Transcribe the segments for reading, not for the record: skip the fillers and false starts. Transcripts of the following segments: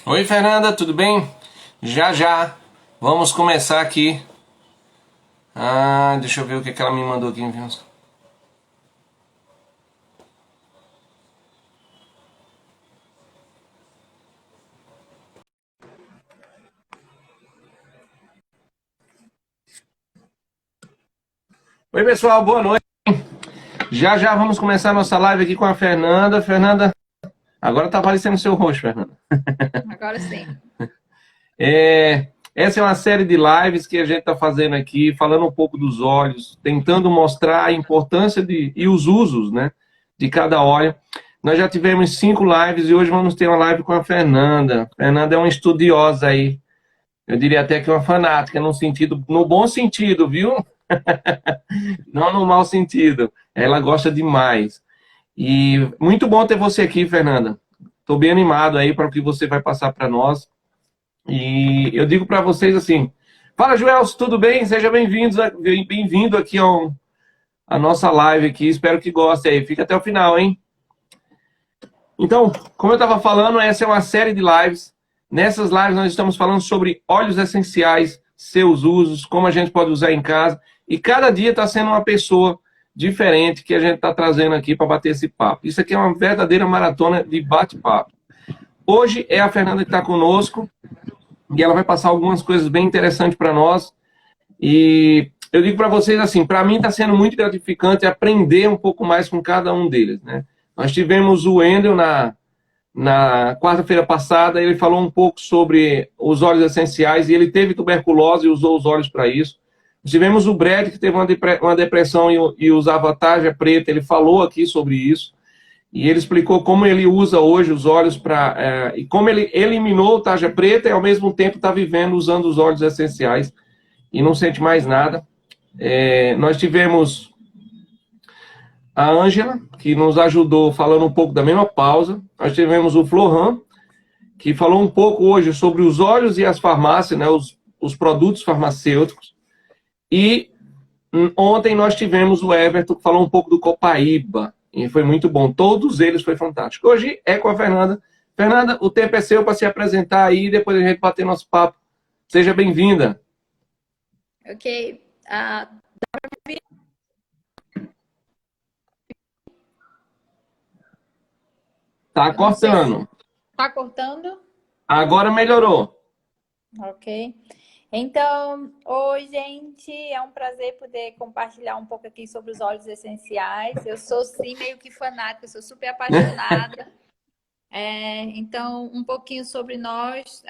Oi, Fernanda, tudo bem? Já já, vamos começar aqui. Deixa eu ver o que ela me mandou aqui. Oi, pessoal, boa noite. Já já vamos começar nossa live aqui com a Fernanda. Fernanda, agora tá aparecendo o seu rosto, Fernanda. Agora sim. Essa é uma série de lives que a gente está fazendo aqui, falando um pouco dos óleos, tentando mostrar a importância e os usos, né, de cada óleo. Nós já tivemos 5 lives e hoje vamos ter uma live com a Fernanda. Fernanda é uma estudiosa aí. Eu diria até que uma fanática, no sentido, no bom sentido, viu? Não no mau sentido. Ela gosta demais. E muito bom ter você aqui, Fernanda. Estou bem animado aí para o que você vai passar para nós. E eu digo para vocês assim: fala, Joelson, tudo bem? Seja bem-vindo aqui à nossa live aqui. Espero que goste aí. Fica até o final, hein? Então, como eu estava falando, essa é uma série de lives. Nessas lives nós estamos falando sobre óleos essenciais, seus usos, como a gente pode usar em casa. E cada dia está sendo uma pessoa diferente que a gente está trazendo aqui para bater esse papo. Isso aqui é uma verdadeira maratona de bate-papo. Hoje é a Fernanda que está conosco e ela vai passar algumas coisas bem interessantes para nós. E eu digo para vocês assim, para mim está sendo muito gratificante aprender um pouco mais com cada um deles, né? Nós tivemos o Wendel na quarta-feira passada, ele falou um pouco sobre os óleos essenciais e ele teve tuberculose e usou os óleos para isso. Tivemos o Brad, que teve uma depressão e usava tarja preta, ele falou aqui sobre isso. E ele explicou como ele usa hoje os óleos para... e como ele eliminou o tarja preta e ao mesmo tempo está vivendo usando os óleos essenciais e não sente mais nada. Nós tivemos a Ângela, que nos ajudou falando um pouco da menopausa. Nós tivemos o Floran, que falou um pouco hoje sobre os óleos e as farmácias, né, os produtos farmacêuticos. E ontem nós tivemos o Everton, que falou um pouco do Copaíba, e foi muito bom. Todos eles foi fantástico. Hoje é com a Fernanda. Fernanda, o tempo é seu para se apresentar aí, depois a gente bater nosso papo. Seja bem-vinda. Ok. Tá Eu não sei se cortando. está cortando. Agora melhorou. Ok. Então, oi, gente. É um prazer poder compartilhar um pouco aqui sobre os óleos essenciais. Eu sou, sim, meio que fanática, eu sou super apaixonada. Então, um pouquinho sobre nós.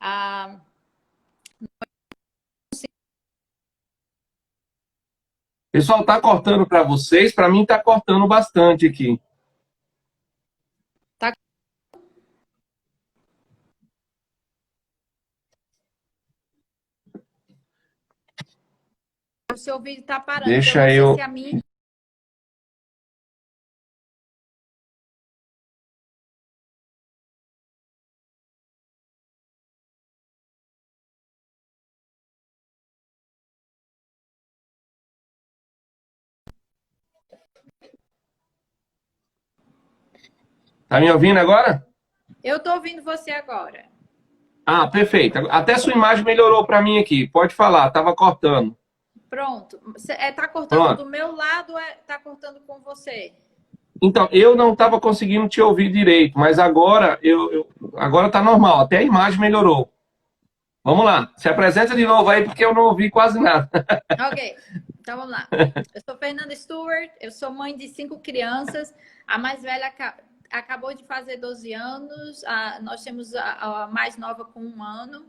Ah, Pessoal, tá cortando para vocês? Para mim tá cortando bastante aqui. tá, o seu vídeo está parando. Então, Deixa não sei se eu. a minha... Tá me ouvindo agora? Eu estou ouvindo você agora. Perfeito. Até sua imagem melhorou para mim aqui. Pode falar, tava cortando. Pronto. Tá cortando Pronto. do meu lado ou tá cortando com você? Então, eu não estava conseguindo te ouvir direito, mas agora agora tá normal. Até a imagem melhorou. Vamos lá. Se apresenta de novo aí, porque eu não ouvi quase nada. Ok, então vamos lá. Eu sou Fernanda Stewart, eu sou mãe de 5 crianças. A mais velha acabou de fazer 12 anos, nós temos a mais nova com 1 ano.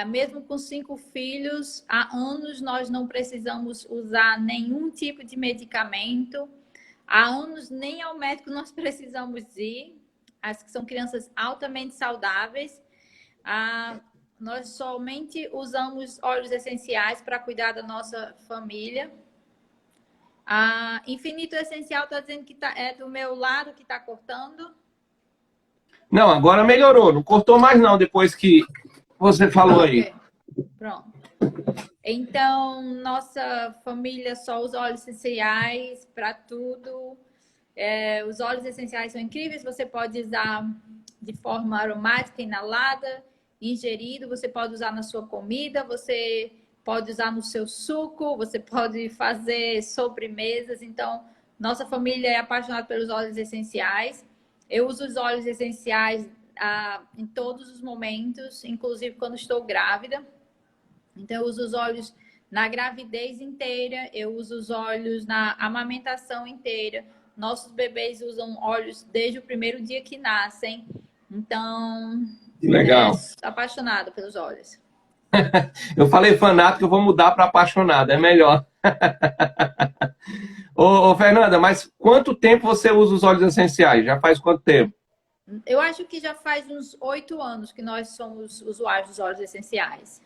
Mesmo com 5 filhos, há anos nós não precisamos usar nenhum tipo de medicamento. Há anos nem ao médico nós precisamos ir. As que são crianças altamente saudáveis. Nós somente usamos óleos essenciais para cuidar da nossa família. Infinito Essencial está dizendo que é do meu lado que está cortando. Não, agora melhorou. Não cortou mais não, depois que você falou aí. Ok, pronto. Então, nossa família só usa óleos essenciais para tudo. Os óleos essenciais são incríveis, você pode usar de forma aromática, inalada, ingerido, você pode usar na sua comida, você pode usar no seu suco, você pode fazer sobremesas. Então, nossa família é apaixonada pelos óleos essenciais. Eu uso os óleos essenciais em todos os momentos, inclusive quando estou grávida. Então, eu uso os óleos na gravidez inteira, eu uso os óleos na amamentação inteira. Nossos bebês usam óleos desde o primeiro dia que nascem. Então, legal. Apaixonada pelos óleos. Eu falei fanático, eu vou mudar para apaixonada, é melhor. Ô, Fernanda, mas quanto tempo você usa os óleos essenciais? Já faz quanto tempo? Eu acho que já faz uns 8 anos que nós somos usuários dos óleos essenciais.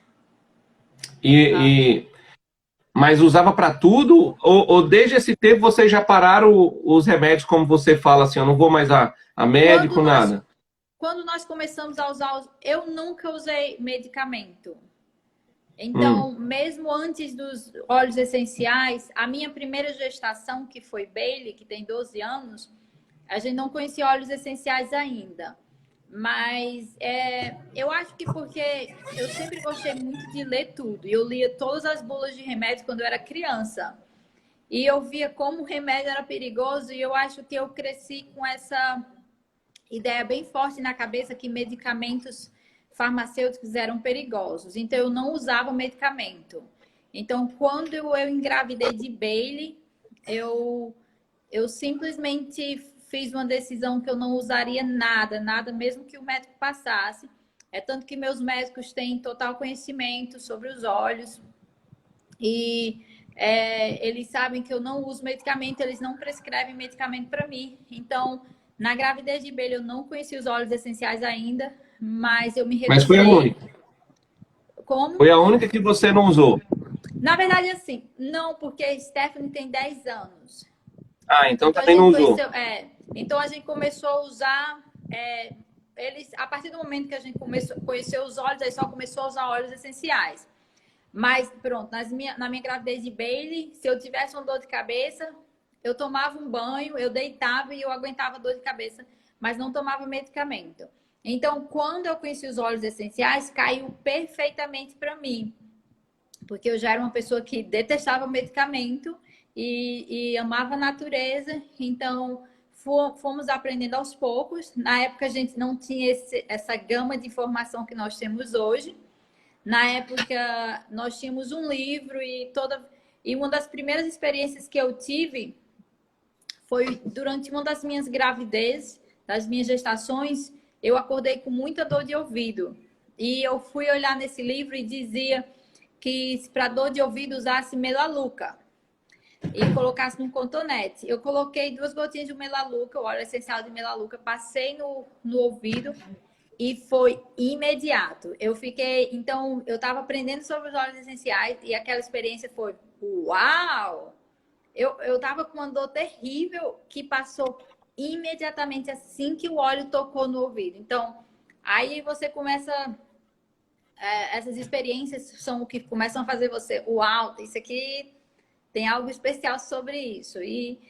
Mas usava para tudo? Ou desde esse tempo vocês já pararam os remédios, como você fala assim, eu não vou mais a médico, nada? Quando nós começamos a usar, eu nunca usei medicamento. Então, mesmo antes dos óleos essenciais, a minha primeira gestação, que foi Bailey, que tem 12 anos, a gente não conhecia óleos essenciais ainda. Mas eu acho que porque eu sempre gostei muito de ler tudo. Eu lia todas as bulas de remédio quando eu era criança. E eu via como o remédio era perigoso e eu acho que eu cresci com essa ideia bem forte na cabeça que medicamentos farmacêuticos eram perigosos. Então, eu não usava medicamento. Então, quando eu engravidei de Bailey, eu simplesmente fiz uma decisão que eu não usaria nada mesmo que o médico passasse. É tanto que meus médicos têm total conhecimento sobre os óleos. E eles sabem que eu não uso medicamento, eles não prescrevem medicamento para mim. Então, na gravidez de Bailey, eu não conheci os óleos essenciais ainda, mas eu me recusei. Mas foi a única? Como? Foi a única que você não usou? Na verdade, assim, não, porque a Stephanie tem 10 anos. Então também não usou. Então, a gente começou a usar... a partir do momento que a gente conheceu os óleos, aí só começou a usar óleos essenciais. Mas, pronto, na minha gravidez de Bailey, se eu tivesse uma dor de cabeça, eu tomava um banho, eu deitava e eu aguentava dor de cabeça, mas não tomava medicamento. Então, quando eu conheci os óleos essenciais, caiu perfeitamente para mim. Porque eu já era uma pessoa que detestava medicamento e amava a natureza. Então, fomos aprendendo aos poucos. Na época, a gente não tinha essa gama de informação que nós temos hoje. Na época, nós tínhamos um livro e uma das primeiras experiências que eu tive foi durante uma das minhas gravidezes, das minhas gestações, eu acordei com muita dor de ouvido. E eu fui olhar nesse livro e dizia que para dor de ouvido usasse Melaleuca e colocasse num cotonete. Eu coloquei 2 gotinhas de Melaleuca, o óleo essencial de Melaleuca, passei no ouvido e foi imediato. Então, eu estava aprendendo sobre os óleos essenciais e aquela experiência foi, uau! Eu estava com uma dor terrível que passou imediatamente assim que o óleo tocou no ouvido. Então, aí você começa... essas experiências são o que começam a fazer você... Uau, isso aqui tem algo especial sobre isso. E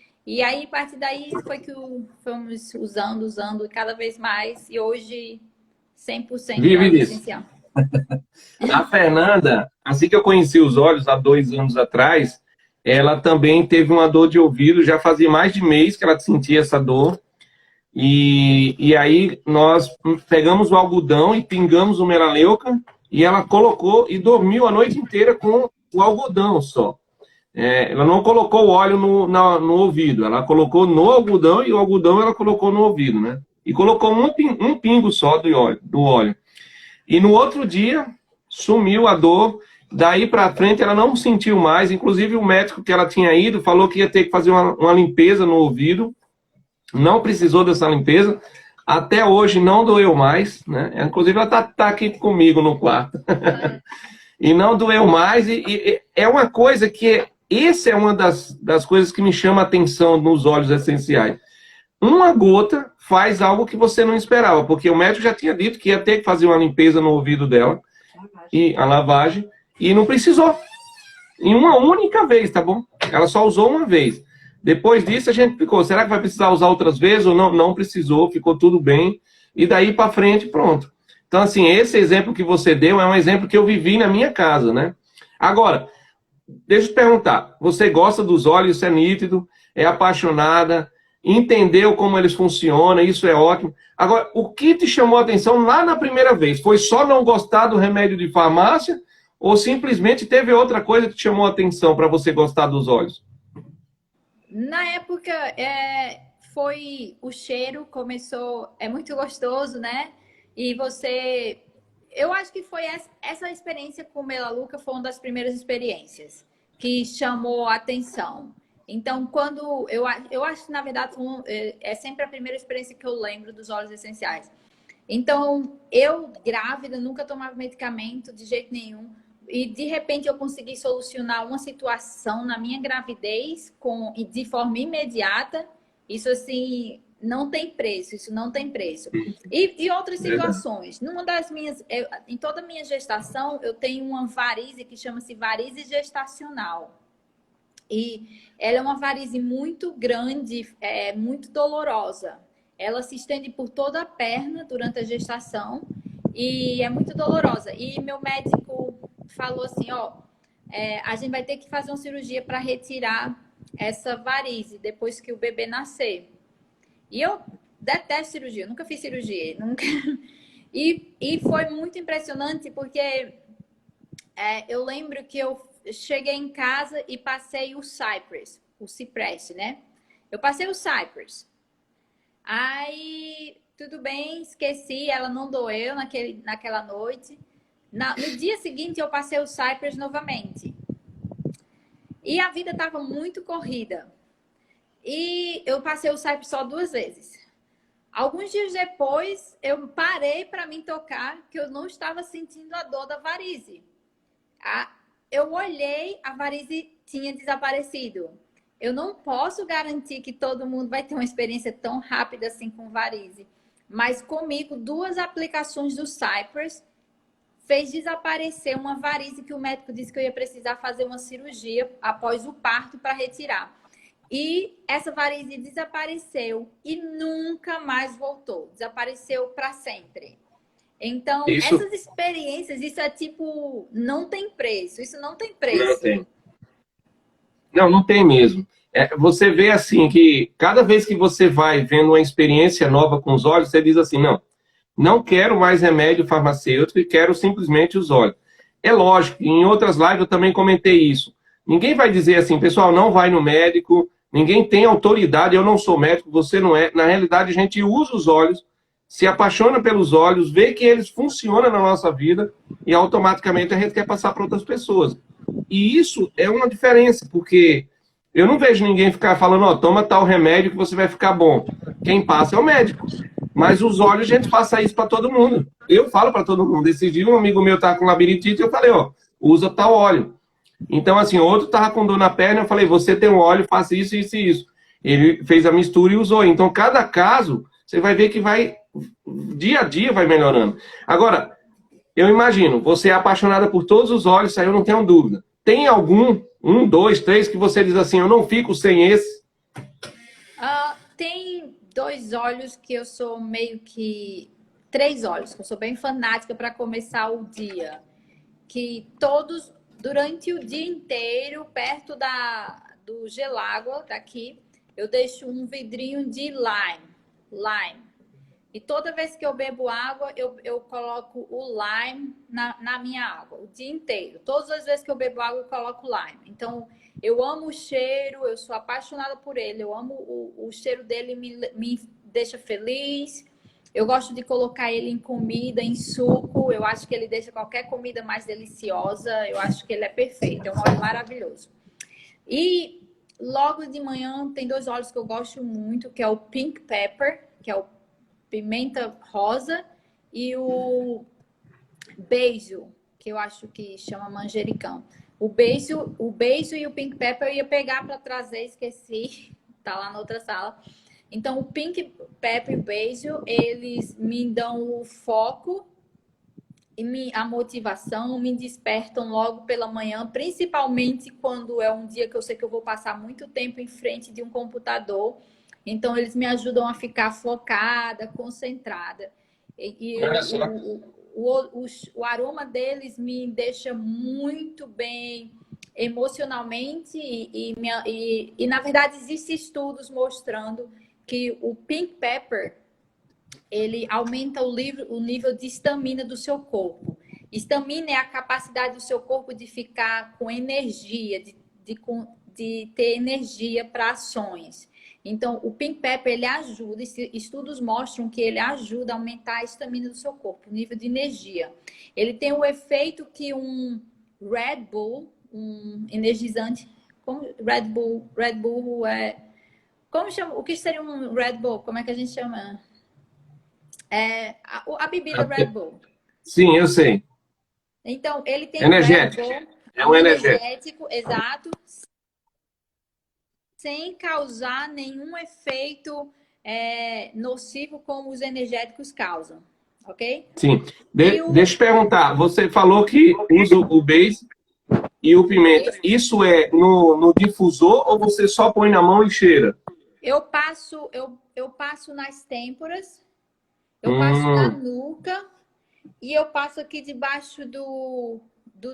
aí, a partir daí, foi que fomos usando cada vez mais. E hoje, 100% óleo essencial. A Fernanda, assim que eu conheci os óleos, há 2 anos atrás... ela também teve uma dor de ouvido, já fazia mais de mês que ela sentia essa dor. E aí nós pegamos o algodão e pingamos o Melaleuca e ela colocou e dormiu a noite inteira com o algodão só. Ela não colocou o óleo no ouvido, ela colocou no algodão e o algodão ela colocou no ouvido, né? E colocou um pingo só do óleo. E no outro dia sumiu a dor. Daí para frente ela não sentiu mais, inclusive o médico que ela tinha ido falou que ia ter que fazer uma limpeza no ouvido, não precisou dessa limpeza, até hoje não doeu mais, né? Inclusive ela tá aqui comigo no quarto. E não doeu mais, e é uma coisa que, essa é uma das coisas que me chama a atenção nos óleos essenciais. Uma gota faz algo que você não esperava, porque o médico já tinha dito que ia ter que fazer uma limpeza no ouvido dela, e a lavagem, e não precisou. em uma única vez, tá bom? Ela só usou uma vez. Depois disso, a gente ficou, será que vai precisar usar outras vezes ou não? Não precisou, ficou tudo bem. E daí para frente, pronto. Então, assim, esse exemplo que você deu é um exemplo que eu vivi na minha casa, né? Agora, deixa eu te perguntar, você gosta dos óleos, isso é nítido, é apaixonada, entendeu como eles funcionam, isso é ótimo. Agora, o que te chamou a atenção lá na primeira vez? Foi só não gostar do remédio de farmácia ou simplesmente teve outra coisa que te chamou a atenção para você gostar dos óleos? Na época, foi o cheiro, começou, é muito gostoso, né? E você, eu acho que foi essa experiência com o Melaleuca foi uma das primeiras experiências que chamou a atenção. Então, quando eu acho que na verdade é sempre a primeira experiência que eu lembro dos óleos essenciais. Então, eu grávida nunca tomava medicamento de jeito nenhum. E de repente eu consegui solucionar uma situação na minha gravidez de forma imediata. Isso assim não tem preço, isso não tem preço. E outras situações. Em toda a minha gestação, eu tenho uma varize que chama-se varize gestacional. E ela é uma varize muito grande, muito dolorosa. Ela se estende por toda a perna durante a gestação e é muito dolorosa. E meu médico falou assim, ó, a gente vai ter que fazer uma cirurgia para retirar essa varize depois que o bebê nascer. E eu detesto cirurgia, nunca fiz cirurgia, nunca. E foi muito impressionante porque eu lembro que eu cheguei em casa e passei o cipreste, né? Eu passei o cypress. Aí, tudo bem, esqueci, ela não doeu naquela noite. No dia seguinte, eu passei o cypress novamente. E a vida estava muito corrida. E eu passei o cypress só 2 vezes. Alguns dias depois, eu parei para me tocar que eu não estava sentindo a dor da varize. Eu olhei, a varize tinha desaparecido. Eu não posso garantir que todo mundo vai ter uma experiência tão rápida assim com varize. Mas comigo, 2 aplicações do Cypress fez desaparecer uma varize que o médico disse que eu ia precisar fazer uma cirurgia após o parto para retirar. E essa varize desapareceu e nunca mais voltou. Desapareceu para sempre. Então, essas experiências, isso é tipo, não tem preço. Isso não tem preço. Não tem. Não tem mesmo. Você vê assim que cada vez que você vai vendo uma experiência nova com os olhos, você diz assim, não quero mais remédio farmacêutico e quero simplesmente os olhos. É lógico, em outras lives eu também comentei isso. Ninguém vai dizer assim, pessoal, não vai no médico, ninguém tem autoridade, eu não sou médico, você não é. Na realidade, a gente usa os olhos, se apaixona pelos olhos, vê que eles funcionam na nossa vida e automaticamente a gente quer passar para outras pessoas. E isso é uma diferença, porque eu não vejo ninguém ficar falando, ó, toma tal remédio que você vai ficar bom. Quem passa é o médico. Mas os olhos, a gente passa isso para todo mundo. Eu falo para todo mundo. Esse dia um amigo meu estava com labirintite, eu falei, ó, usa tal óleo. Então, assim, outro estava com dor na perna, eu falei, você tem um óleo, faça isso, isso e isso. Ele fez a mistura e usou. Então, cada caso, você vai ver que vai, dia a dia, vai melhorando. Agora, eu imagino, você é apaixonada por todos os óleos, isso aí eu não tenho dúvida. Tem algum, 1, 2, 3, que você diz assim, eu não fico sem esse? Tem 2 óleos que eu sou meio que... 3 óleos, que eu sou bem fanática para começar o dia. Que todos, durante o dia inteiro, perto do gelágua, daqui, eu deixo um vidrinho de lime. E toda vez que eu bebo água, eu coloco o lime na minha água, o dia inteiro. Todas as vezes que eu bebo água, eu coloco lime. Então, eu amo o cheiro, eu sou apaixonada por ele. Eu amo o cheiro dele, me deixa feliz. Eu gosto de colocar ele em comida, em suco. Eu acho que ele deixa qualquer comida mais deliciosa. Eu acho que ele é perfeito, é um óleo maravilhoso. E logo de manhã tem 2 óleos que eu gosto muito, que é o Pink Pepper, que é o pimenta rosa, e o basil, que eu acho que chama manjericão. O basil e o pink pepper eu ia pegar para trazer, esqueci, tá lá na outra sala. Então, o pink pepper e o basil, eles me dão o foco a motivação, me despertam logo pela manhã, principalmente quando é um dia que eu sei que eu vou passar muito tempo em frente de um computador. Então, eles me ajudam a ficar focada, concentrada. Olha só. O aroma deles me deixa muito bem emocionalmente e, na verdade, existem estudos mostrando que o pink pepper ele aumenta o nível de estamina do seu corpo. Estamina é a capacidade do seu corpo de ficar com energia, de ter energia para ações. Então, o pink pepper, ele ajuda, estudos mostram que ele ajuda a aumentar a estamina do seu corpo, o nível de energia. Ele tem o efeito que um Red Bull, um energizante, como Red Bull é... Como chama? O que seria um Red Bull? Como é que a gente chama? A bebida Red Bull. Sim, eu sei. Então, ele tem o Red Energético. Bull, É um energético. energético, exato, sem causar nenhum efeito nocivo como os energéticos causam, ok? Sim. Deixa eu perguntar. Você falou que usa o base e o pimenta. Isso é no difusor ou você só põe na mão e cheira? Eu passo nas têmporas, eu passo na nuca e eu passo aqui debaixo do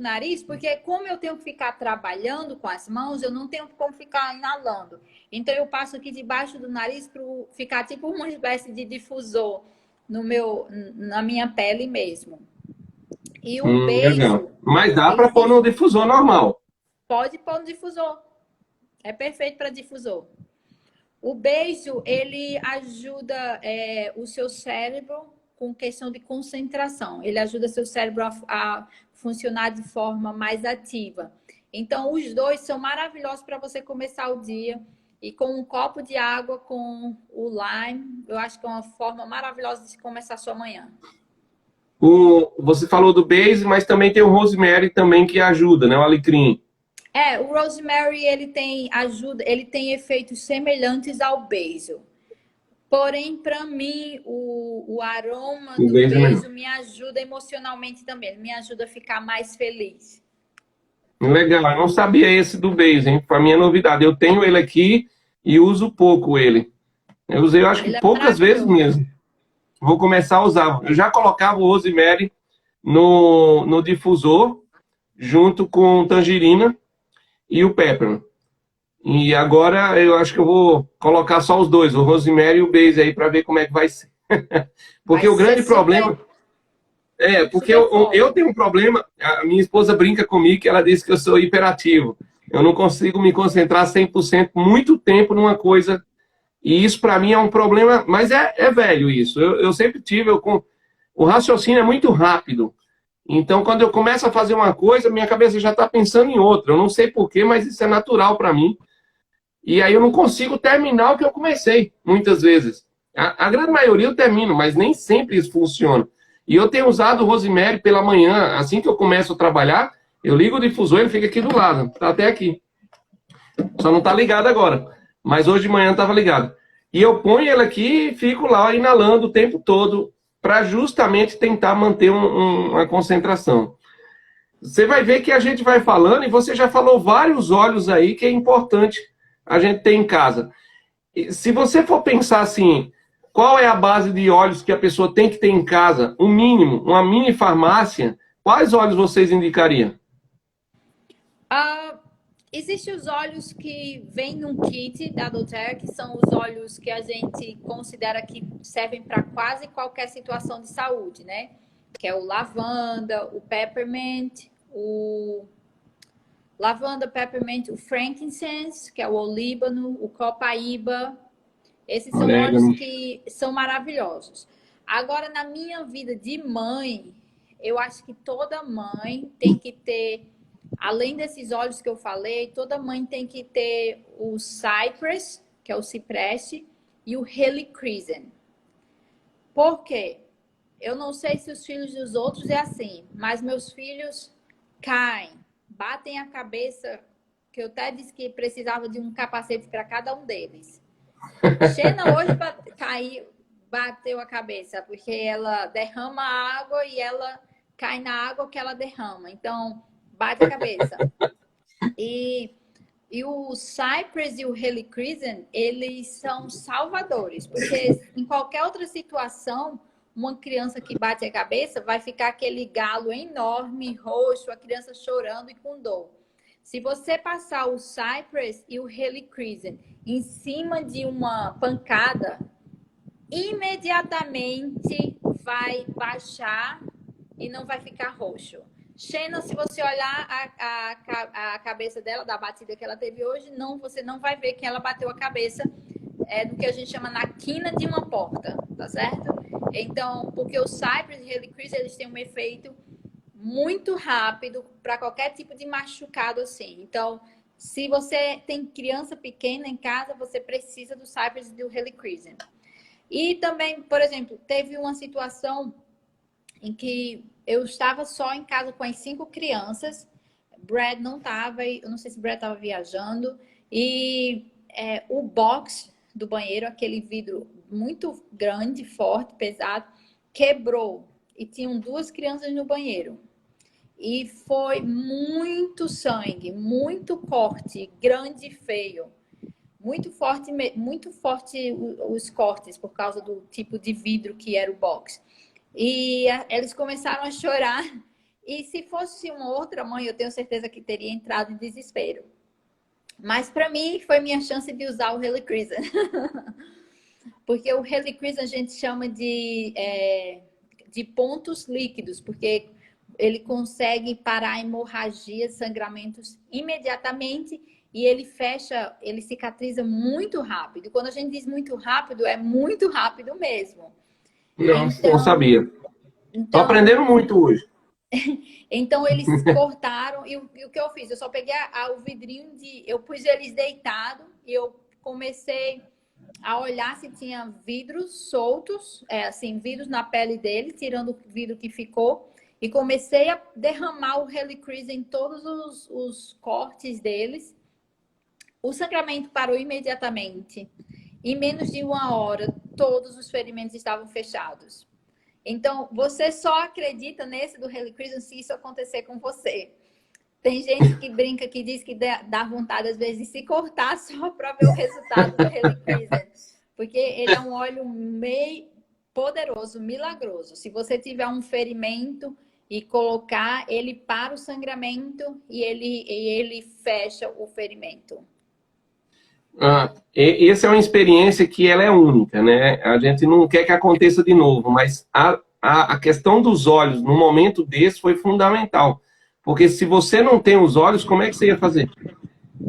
nariz, porque como eu tenho que ficar trabalhando com as mãos, eu não tenho como ficar inalando. Então eu passo aqui debaixo do nariz para ficar tipo uma espécie de difusor na minha pele mesmo. E o beijo... Legal. Mas dá para pôr no difusor normal. Pode pôr no difusor. É perfeito para difusor. O beijo, ele ajuda o seu cérebro com questão de concentração. Ele ajuda seu cérebro a funcionar de forma mais ativa. Então, os dois são maravilhosos para você começar o dia. E com um copo de água com o lime, eu acho que é uma forma maravilhosa de começar a sua manhã. Você falou do base, mas também tem o rosemary também que ajuda, né? O alecrim. O rosemary, ele tem efeitos semelhantes ao basil. Porém, para mim, o aroma do basil me ajuda emocionalmente também. Ele me ajuda a ficar mais feliz. Legal, eu não sabia esse do base, hein? Para mim é novidade. Eu tenho ele aqui e uso pouco ele. Eu usei, eu acho que poucas vezes mesmo. Vou começar a usar. Eu já colocava o rosemary no difusor, junto com tangerina e o pepper. E agora eu acho que eu vou colocar só os dois, o rosemary e o base aí, para ver como é que vai ser. Porque o grande problema... porque eu tenho um problema, a minha esposa brinca comigo que ela diz que eu sou hiperativo. Eu não consigo me concentrar 100% muito tempo numa coisa. E isso para mim é um problema, mas é velho isso. Eu sempre tive, o raciocínio é muito rápido. Então, quando eu começo a fazer uma coisa, minha cabeça já está pensando em outra. Eu não sei porquê, mas isso é natural para mim. E aí eu não consigo terminar o que eu comecei, muitas vezes. A grande maioria eu termino, mas nem sempre isso funciona. E eu tenho usado o rosemary pela manhã, assim que eu começo a trabalhar, eu ligo o difusor, ele fica aqui do lado, tá até aqui. Só não tá ligado agora, mas hoje de manhã estava ligado. E eu ponho ele aqui e fico lá inalando o tempo todo, para justamente tentar manter uma concentração. Você vai ver que a gente vai falando, e você já falou vários óleos aí que é importante a gente ter em casa. E se você for pensar assim, qual é a base de óleos que a pessoa tem que ter em casa, um mínimo, uma mini farmácia, quais óleos vocês indicariam? Existem os óleos que vêm num kit da doTERRA, que são os óleos que a gente considera que servem para quase qualquer situação de saúde, né? Que é o lavanda, o peppermint, o frankincense, que é o olíbano, o copaíba. Esses são óleos que são maravilhosos. Agora, na minha vida de mãe, eu acho que toda mãe tem que ter, além desses óleos que eu falei, toda mãe tem que ter o cypress, que é o cipreste, e o helichrysum. Por quê? Eu não sei se os filhos dos outros é assim, mas meus filhos caem, batem a cabeça, que eu até disse que precisava de um capacete para cada um deles. Xena hoje bateu a cabeça, porque ela derrama água e ela cai na água que ela derrama. Então, bate a cabeça. E o Cypress e o Helichrysum, eles são salvadores, porque em qualquer outra situação, uma criança que bate a cabeça vai ficar aquele galo enorme, roxo, a criança chorando e com dor. Se você passar o Cypress e o Helichrysum em cima de uma pancada, imediatamente vai baixar e não vai ficar roxo. Shannon, se você olhar a cabeça dela, da batida que ela teve hoje, você não vai ver que ela bateu a cabeça do que a gente chama na quina de uma porta, tá certo? Então, porque os Cypress e Helichrysum, eles têm um efeito muito rápido para qualquer tipo de machucado assim. Então, se você tem criança pequena em casa, você precisa do Cypress e do Helichrysum. E também, por exemplo, teve uma situação em que eu estava só em casa com as 5 crianças. Brad não estava, eu não sei se Brad estava viajando. E o box do banheiro, aquele vidro muito grande, forte, pesado, quebrou. E tinham 2 crianças no banheiro. E foi muito sangue, muito corte, grande e feio. Muito forte os cortes por causa do tipo de vidro que era o box. E eles começaram a chorar. E se fosse uma outra mãe, eu tenho certeza que teria entrado em desespero. Mas para mim foi minha chance de usar o Helichrysum. Porque o Helichrysum a gente chama de pontos líquidos, porque ele consegue parar hemorragias, sangramentos imediatamente e ele fecha, ele cicatriza muito rápido. Quando a gente diz muito rápido, é muito rápido mesmo. Não sabia. Tô aprendendo muito hoje. Então, eles cortaram. E o que eu fiz? Eu só peguei o vidrinho eu pus eles deitados e eu comecei a olhar se tinha vidros soltos, assim, vidros na pele dele, tirando o vidro que ficou. E comecei a derramar o Helichrysum em todos os cortes deles. O sangramento parou imediatamente. Em menos de 1 hora, todos os ferimentos estavam fechados. Então, você só acredita nesse do Helichrysum se isso acontecer com você. Tem gente que brinca, que diz que dá vontade, às vezes, de se cortar só para ver o resultado do Helichrysum. Porque ele é um óleo meio poderoso, milagroso. Se você tiver um ferimento e colocar, ele para o sangramento e ele fecha o ferimento. Essa é uma experiência que ela é única, né? A gente não quer que aconteça de novo, mas a questão dos olhos no momento desse foi fundamental. Porque se você não tem os olhos, como é que você ia fazer?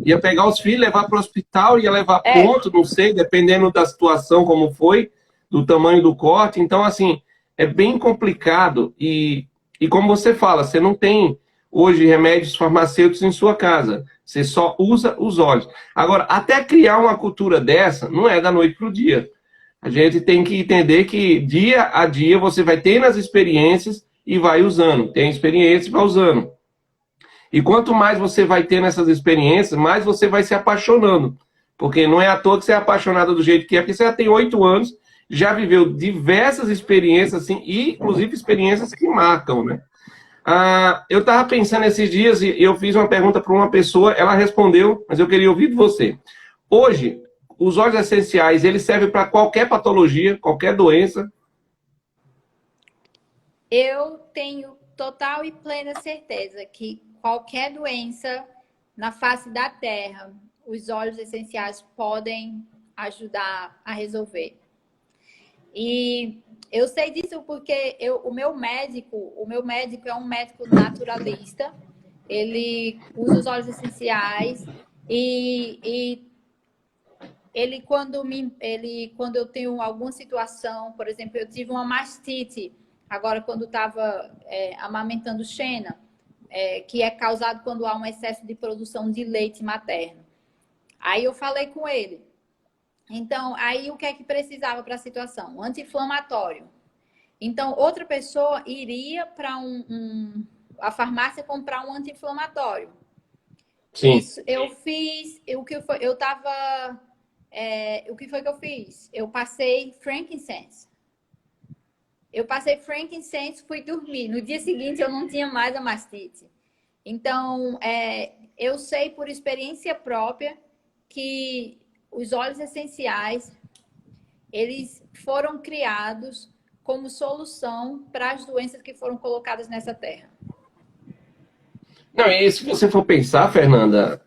Ia pegar os filhos, levar para o hospital, ia levar ponto, não sei, dependendo da situação, como foi, do tamanho do corte. Então, assim, é bem complicado. E como você fala, você não tem hoje remédios farmacêuticos em sua casa. Você só usa os olhos. Agora, até criar uma cultura dessa, não é da noite para o dia. A gente tem que entender que dia a dia você vai tendo as experiências e vai usando. Tem experiência e vai usando. E quanto mais você vai tendo essas experiências, mais você vai se apaixonando. Porque não é à toa que você é apaixonado do jeito que é, porque você já tem 8 anos, já viveu diversas experiências, assim, e inclusive experiências que marcam, né? Eu estava pensando esses dias e eu fiz uma pergunta para uma pessoa, ela respondeu, mas eu queria ouvir de você. Hoje, os óleos essenciais, eles servem para qualquer patologia, qualquer doença? Eu tenho total e plena certeza que qualquer doença na face da Terra, os óleos essenciais podem ajudar a resolver. E eu sei disso porque o meu médico é um médico naturalista. Ele usa os óleos essenciais e ele quando eu tenho alguma situação, por exemplo, eu tive uma mastite agora quando estava amamentando Xena, que é causado quando há um excesso de produção de leite materno. Aí eu falei com ele. Então, aí o que é que precisava para a situação? Anti-inflamatório. Então, outra pessoa iria para a farmácia comprar um anti-inflamatório. Sim. Isso, eu fiz, o que foi que eu fiz? Eu passei frankincense. Eu passei frankincense, fui dormir. No dia seguinte eu não tinha mais a mastite. Então, eu sei por experiência própria que os óleos essenciais, eles foram criados como solução para as doenças que foram colocadas nessa terra. Não, e se você for pensar, Fernanda,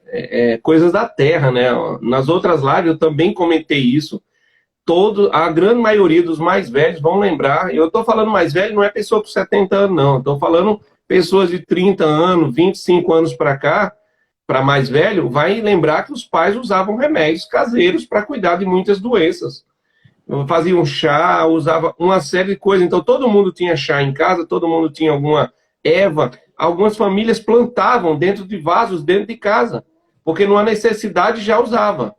coisas da terra, né? Nas outras lives eu também comentei isso. A grande maioria dos mais velhos vão lembrar, e eu estou falando mais velho, não é pessoa com 70 anos, não. Estou falando pessoas de 30 anos, 25 anos para cá, para mais velho, vai lembrar que os pais usavam remédios caseiros para cuidar de muitas doenças. Faziam chá, usava uma série de coisas. Então, todo mundo tinha chá em casa, todo mundo tinha alguma erva. Algumas famílias plantavam dentro de vasos, dentro de casa, porque numa necessidade já usava.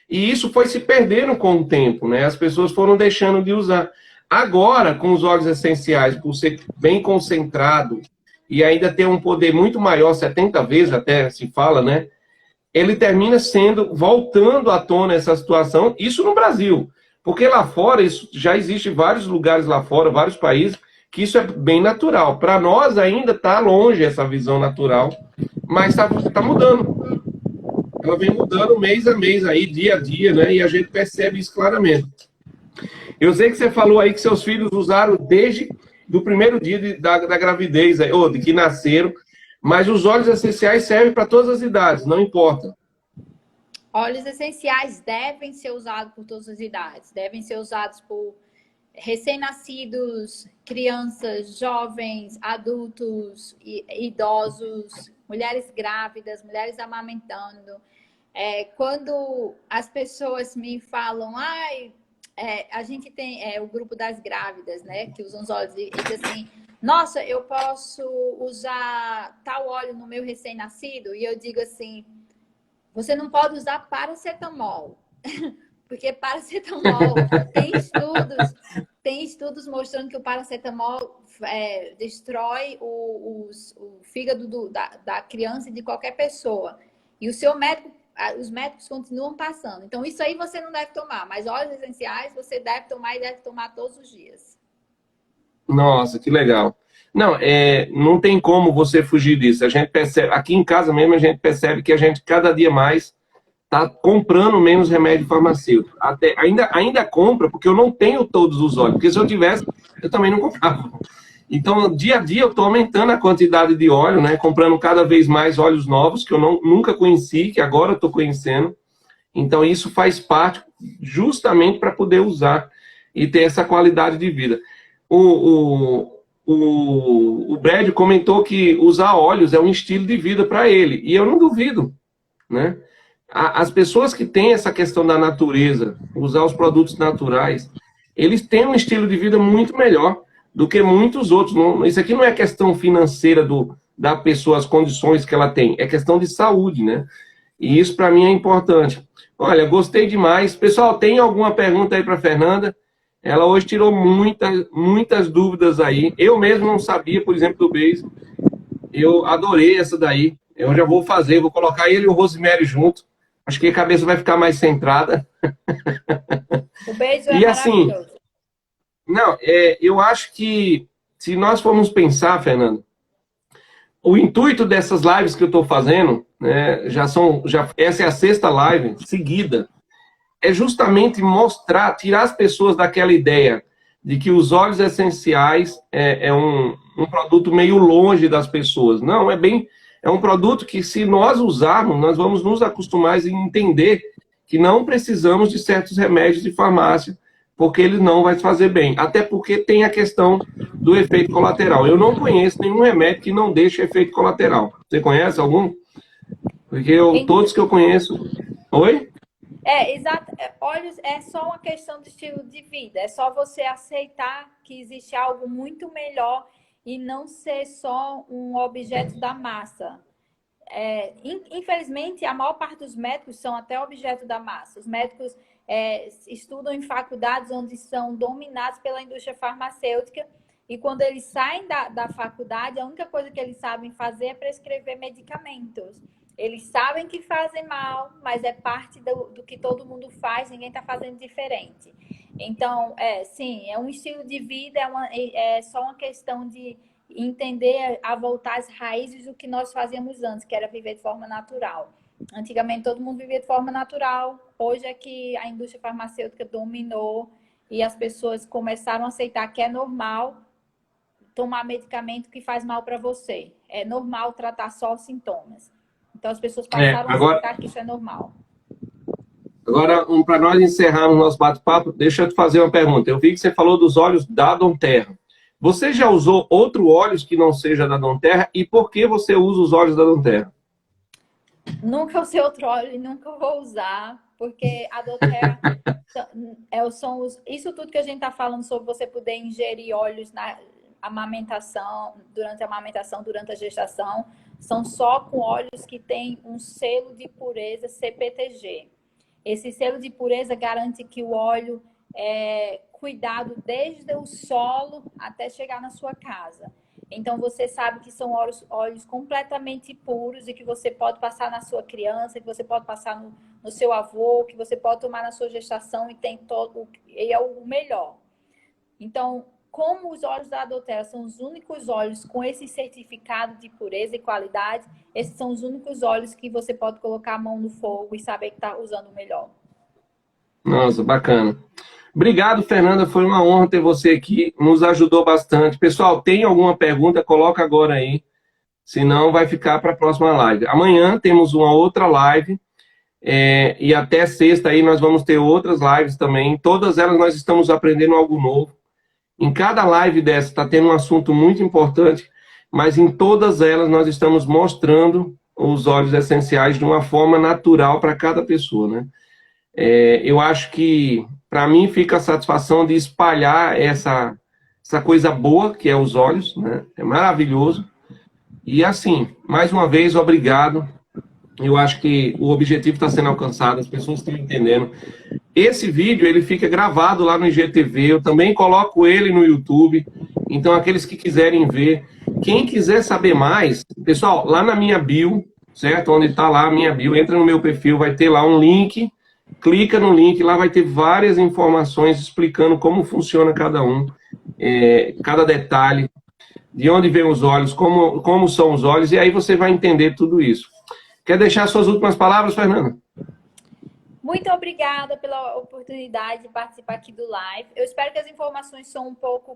E isso foi se perdendo com o tempo, né? As pessoas foram deixando de usar. Agora, com os óleos essenciais, por ser bem concentrado e ainda ter um poder muito maior, 70 vezes até se fala, né? Ele termina voltando à tona essa situação, isso no Brasil. Porque lá fora, isso já existe vários lugares lá fora, vários países, que isso é bem natural. Para nós ainda está longe essa visão natural, mas está mudando. Ela vem mudando mês a mês, aí, dia a dia, né? E a gente percebe isso claramente. Eu sei que você falou aí que seus filhos usaram desde do primeiro dia da gravidez, ou de que nasceram, mas os óleos essenciais servem para todas as idades, não importa. Óleos essenciais devem ser usados por todas as idades, devem ser usados por recém-nascidos, crianças, jovens, adultos, idosos, mulheres grávidas, mulheres amamentando. Quando as pessoas me falam, a gente tem o grupo das grávidas, né, que usam os óleos, e diz assim, nossa, eu posso usar tal óleo no meu recém-nascido? E eu digo assim, você não pode usar paracetamol, porque paracetamol tem estudos mostrando que o paracetamol destrói o fígado da criança e de qualquer pessoa. E os médicos continuam passando. Então, isso aí você não deve tomar, mas óleos essenciais você deve tomar e deve tomar todos os dias. Nossa, que legal. Não, não tem como você fugir disso. A gente percebe, aqui em casa mesmo, a gente percebe que a gente cada dia mais está comprando menos remédio farmacêutico. Ainda compra, porque eu não tenho todos os óleos. Porque se eu tivesse, eu também não comprava. Então, dia a dia, eu estou aumentando a quantidade de óleo, né? Comprando cada vez mais óleos novos, que eu nunca conheci, que agora eu estou conhecendo. Então, isso faz parte justamente para poder usar e ter essa qualidade de vida. O Brad comentou que usar óleos é um estilo de vida para ele, e eu não duvido, né? As pessoas que têm essa questão da natureza, usar os produtos naturais, eles têm um estilo de vida muito melhor do que muitos outros. Isso aqui não é questão financeira da pessoa, as condições que ela tem, é questão de saúde, né? E isso para mim é importante. Olha, gostei demais. Pessoal, tem alguma pergunta aí para Fernanda? Ela hoje tirou muitas dúvidas aí. Eu mesmo não sabia, por exemplo, do beijo. Eu adorei essa daí. Eu já vou fazer, vou colocar ele e o Rosemary junto. Acho que a cabeça vai ficar mais centrada. O beijo e assim, não, eu acho que se nós formos pensar, Fernando, o intuito dessas lives que eu estou fazendo, né, essa é a 6ª live seguida, é justamente mostrar, tirar as pessoas daquela ideia de que os óleos essenciais é um produto meio longe das pessoas. Não, é um produto que, se nós usarmos, nós vamos nos acostumar e entender que não precisamos de certos remédios de farmácia, porque ele não vai fazer bem. Até porque tem a questão do efeito colateral. Eu não conheço nenhum remédio que não deixe efeito colateral. Você conhece algum? Porque todos que eu conheço... Oi? Exato. Óleos é só uma questão de estilo de vida. É só você aceitar que existe algo muito melhor e não ser só um objeto da massa. Infelizmente, a maior parte dos médicos são até objeto da massa. Os médicos estudam em faculdades onde são dominados pela indústria farmacêutica e quando eles saem da faculdade, a única coisa que eles sabem fazer é prescrever medicamentos. Eles sabem que fazem mal, mas é parte do que todo mundo faz, ninguém está fazendo diferente. Então, sim, é um estilo de vida, é só uma questão de entender a voltar às raízes do que nós fazíamos antes, que era viver de forma natural. Antigamente todo mundo vivia de forma natural, hoje é que a indústria farmacêutica dominou e as pessoas começaram a aceitar que é normal tomar medicamento que faz mal para você. É normal tratar só os sintomas. Então as pessoas passaram a aceitar que isso é normal. Agora, para nós encerrarmos nosso bate-papo, deixa eu te fazer uma pergunta. Eu vi que você falou dos óleos da Donterra. Você já usou outro óleo que não seja da Donterra? E por que você usa os óleos da Donterra? Nunca usei outro óleo e nunca vou usar, porque a Donterra isso tudo que a gente está falando sobre você poder ingerir óleos na amamentação, durante a gestação, são só com óleos que têm um selo de pureza CPTG. Esse selo de pureza garante que o óleo é cuidado desde o solo até chegar na sua casa. Então, você sabe que são óleos completamente puros e que você pode passar na sua criança, que você pode passar no seu avô, que você pode tomar na sua gestação e é o melhor. Então, como os óleos da Doterra são os únicos óleos com esse certificado de pureza e qualidade, esses são os únicos óleos que você pode colocar a mão no fogo e saber que está usando o melhor. Nossa, bacana. Obrigado, Fernanda. Foi uma honra ter você aqui. Nos ajudou bastante. Pessoal, tem alguma pergunta? Coloca agora aí. Senão vai ficar para a próxima live. Amanhã temos uma outra live. E até sexta aí nós vamos ter outras lives também. Todas elas nós estamos aprendendo algo novo. Em cada live dessa está tendo um assunto muito importante, mas em todas elas nós estamos mostrando os óleos essenciais de uma forma natural para cada pessoa, né? Eu acho que, para mim, fica a satisfação de espalhar essa coisa boa, que é os óleos, né? É maravilhoso. E assim, mais uma vez, obrigado. Eu acho que o objetivo está sendo alcançado, as pessoas estão entendendo. Esse vídeo, ele fica gravado lá no IGTV, eu também coloco ele no YouTube, então aqueles que quiserem ver, quem quiser saber mais, pessoal, lá na minha bio, certo? Onde está lá a minha bio, entra no meu perfil, vai ter lá um link, clica no link, lá vai ter várias informações explicando como funciona cada um, cada detalhe, de onde vem os óleos, como são os óleos, e aí você vai entender tudo isso. Quer deixar suas últimas palavras, Fernanda? Muito obrigada pela oportunidade de participar aqui do live. Eu espero que as informações são um pouco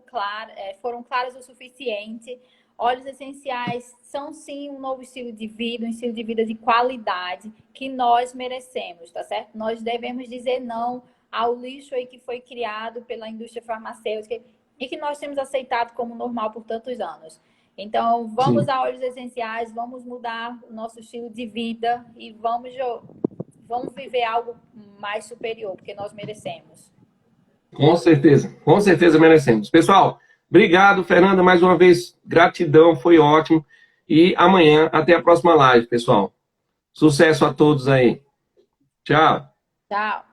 foram claras o suficiente. Óleos essenciais são sim um novo estilo de vida, um estilo de vida de qualidade que nós merecemos, tá certo? Nós devemos dizer não ao lixo aí que foi criado pela indústria farmacêutica e que nós temos aceitado como normal por tantos anos. Então, vamos a óleos essenciais, vamos mudar o nosso estilo de vida e vamos viver algo mais superior, porque nós merecemos. Com certeza merecemos. Pessoal, obrigado, Fernanda, mais uma vez, gratidão, foi ótimo. E amanhã, até a próxima live, pessoal. Sucesso a todos aí. Tchau. Tchau.